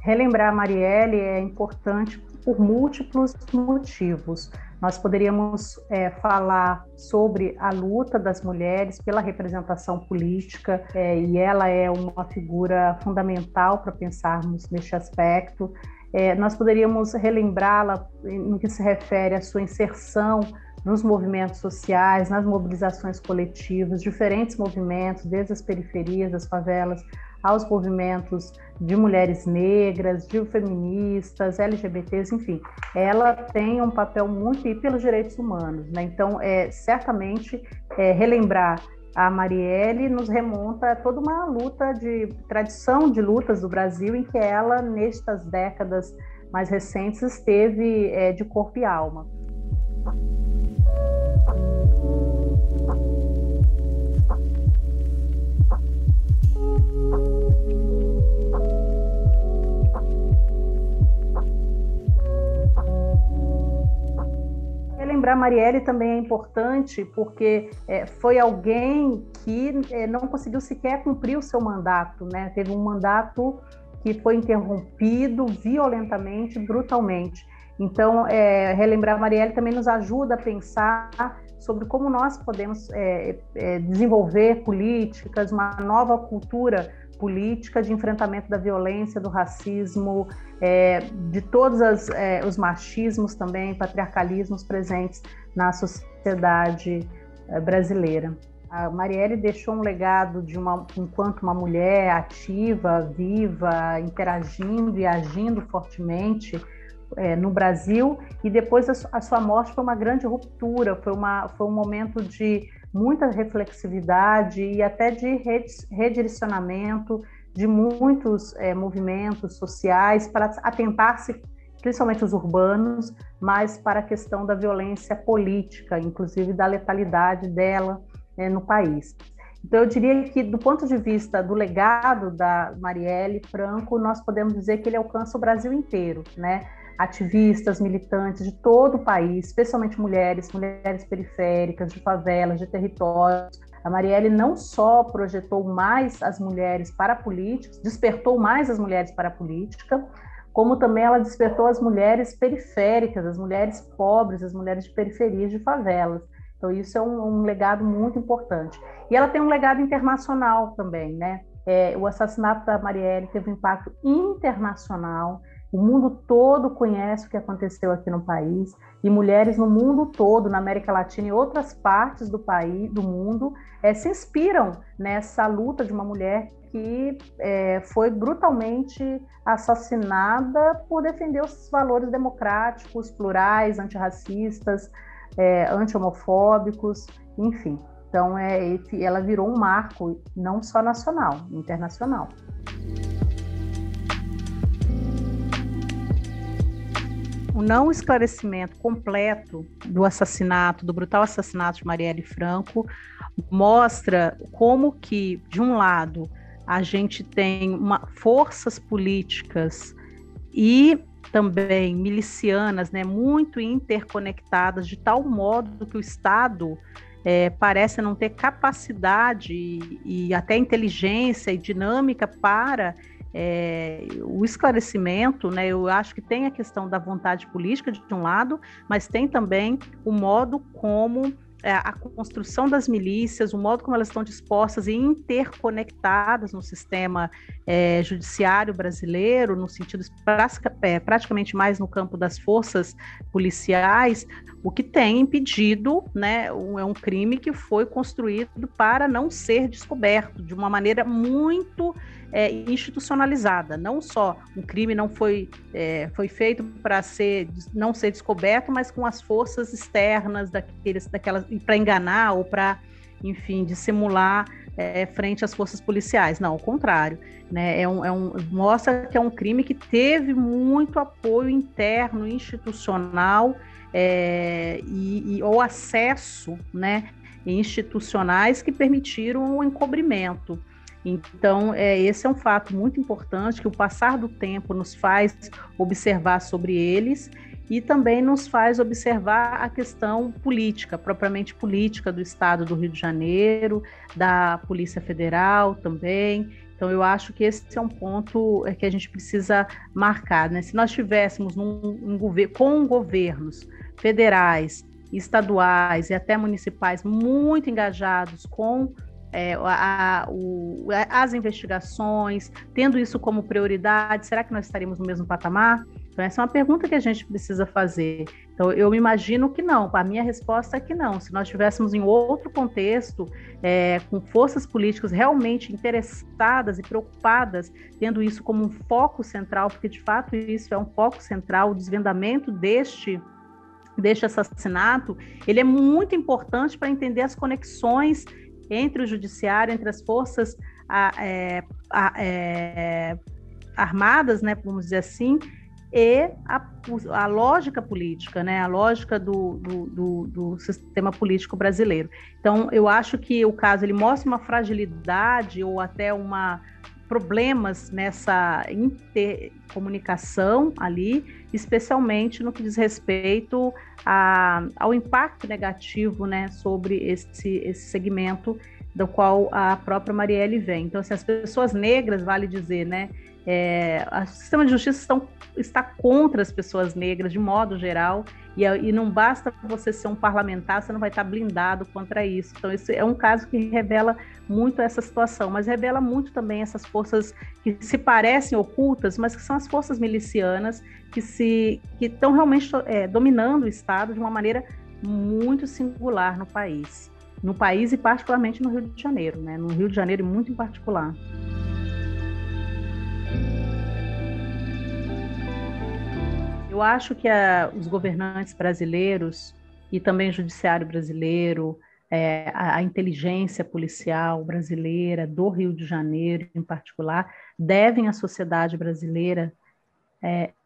Relembrar a Marielle é importante por múltiplos motivos. Nós poderíamos falar sobre a luta das mulheres pela representação política, e ela é uma figura fundamental para pensarmos neste aspecto. Nós poderíamos relembrá-la no que se refere à sua inserção nos movimentos sociais, nas mobilizações coletivas, diferentes movimentos, desde as periferias, das favelas, aos movimentos de mulheres negras, de feministas, LGBTs, enfim. Ela tem um papel muito e pelos direitos humanos, né? Então, certamente, relembrar a Marielle nos remonta a toda uma luta de tradição de lutas do Brasil em que ela, nestas décadas mais recentes, esteve de corpo e alma. Lembrar Marielle também é importante porque foi alguém que não conseguiu sequer cumprir o seu mandato, né? Teve um mandato que foi interrompido violentamente, brutalmente. Então, relembrar Marielle também nos ajuda a pensar sobre como nós podemos desenvolver políticas, uma nova cultura política de enfrentamento da violência, do racismo, de todos os machismos também, patriarcalismos presentes na sociedade brasileira. A Marielle deixou um legado enquanto uma mulher ativa, viva, interagindo e agindo fortemente no Brasil, e depois a sua morte foi uma grande ruptura, foi um momento de muita reflexividade e até de redirecionamento de muitos movimentos sociais para atentar-se, principalmente os urbanos, mas para a questão da violência política, inclusive da letalidade dela no país. Então, eu diria que, do ponto de vista do legado da Marielle Franco, nós podemos dizer que ele alcança o Brasil inteiro, né? Ativistas, militantes de todo o país, especialmente mulheres periféricas, de favelas, de territórios. A Marielle não só projetou mais as mulheres para a política, despertou mais as mulheres para a política, como também ela despertou as mulheres periféricas, as mulheres pobres, as mulheres de periferias, de favelas. Então, isso é um legado muito importante. E ela tem um legado internacional também, né? O assassinato da Marielle teve um impacto internacional. O mundo todo conhece o que aconteceu aqui no país, e mulheres no mundo todo, na América Latina e outras partes do país, do mundo, se inspiram nessa luta de uma mulher que foi brutalmente assassinada por defender os valores democráticos, plurais, antirracistas, anti-homofóbicos, enfim. Então, ela virou um marco, não só nacional, internacional. O não esclarecimento completo do brutal assassinato de Marielle Franco, mostra como que, de um lado, a gente tem forças políticas e também milicianas, né, muito interconectadas, de tal modo que o Estado parece não ter capacidade e até inteligência e dinâmica para o esclarecimento, né? Eu acho que tem a questão da vontade política de um lado, mas tem também o modo como a construção das milícias, o modo como elas estão dispostas e interconectadas no sistema judiciário brasileiro, no sentido praticamente mais no campo das forças policiais, o que tem impedido, né, é um crime que foi construído para não ser descoberto de uma maneira muito institucionalizada. Não só um crime não foi feito para não ser descoberto, mas com as forças externas para enganar ou para, enfim, dissimular frente às forças policiais. Não, ao contrário, né? Mostra que é um crime que teve muito apoio interno, institucional, ou acesso, né, institucionais que permitiram o encobrimento. Então, esse é um fato muito importante, que o passar do tempo nos faz observar sobre eles e também nos faz observar a questão política, propriamente política do Estado do Rio de Janeiro, da Polícia Federal também. Então, eu acho que esse é um ponto que a gente precisa marcar, né? Se nós tivéssemos com governos federais, estaduais e até municipais muito engajados com as investigações, tendo isso como prioridade, será que nós estaríamos no mesmo patamar? Então, essa é uma pergunta que a gente precisa fazer. Então, eu imagino que não. A minha resposta é que não. Se nós estivéssemos em outro contexto, com forças políticas realmente interessadas e preocupadas, tendo isso como um foco central, porque, de fato, isso é um foco central, o desvendamento deste assassinato, ele é muito importante para entender as conexões entre o judiciário, entre as forças armadas, né, vamos dizer assim, e a lógica política, né, a lógica do sistema político brasileiro. Então, eu acho que o caso ele mostra uma fragilidade ou até problemas nessa intercomunicação ali, especialmente no que diz respeito ao impacto negativo, né, sobre esse segmento do qual a própria Marielle vem. Então, assim, as pessoas negras, vale dizer, né, o sistema de justiça está contra as pessoas negras de modo geral, e não basta você ser um parlamentar, você não vai estar blindado contra isso. Então, esse é um caso que revela muito essa situação, mas revela muito também essas forças que se parecem ocultas, mas que são as forças milicianas que estão realmente dominando o Estado de uma maneira muito singular no país e particularmente no Rio de Janeiro, né? No Rio de Janeiro muito em particular. Eu acho que os governantes brasileiros e também o judiciário brasileiro, a inteligência policial brasileira, do Rio de Janeiro em particular, devem à sociedade brasileira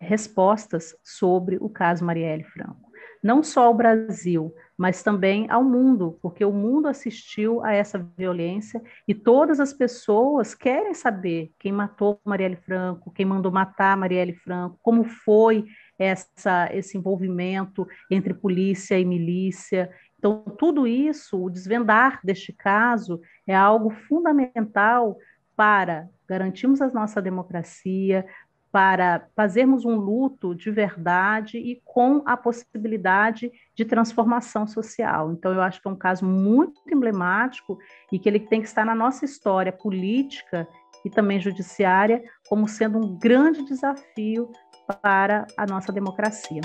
respostas sobre o caso Marielle Franco. Não só ao Brasil, mas também ao mundo, porque o mundo assistiu a essa violência e todas as pessoas querem saber quem matou Marielle Franco, quem mandou matar Marielle Franco, como foi esse envolvimento entre polícia e milícia. Então, tudo isso, o desvendar deste caso, é algo fundamental para garantirmos a nossa democracia, para fazermos um luto de verdade e com a possibilidade de transformação social. Então, eu acho que é um caso muito emblemático e que ele tem que estar na nossa história política e também judiciária como sendo um grande desafio para a nossa democracia.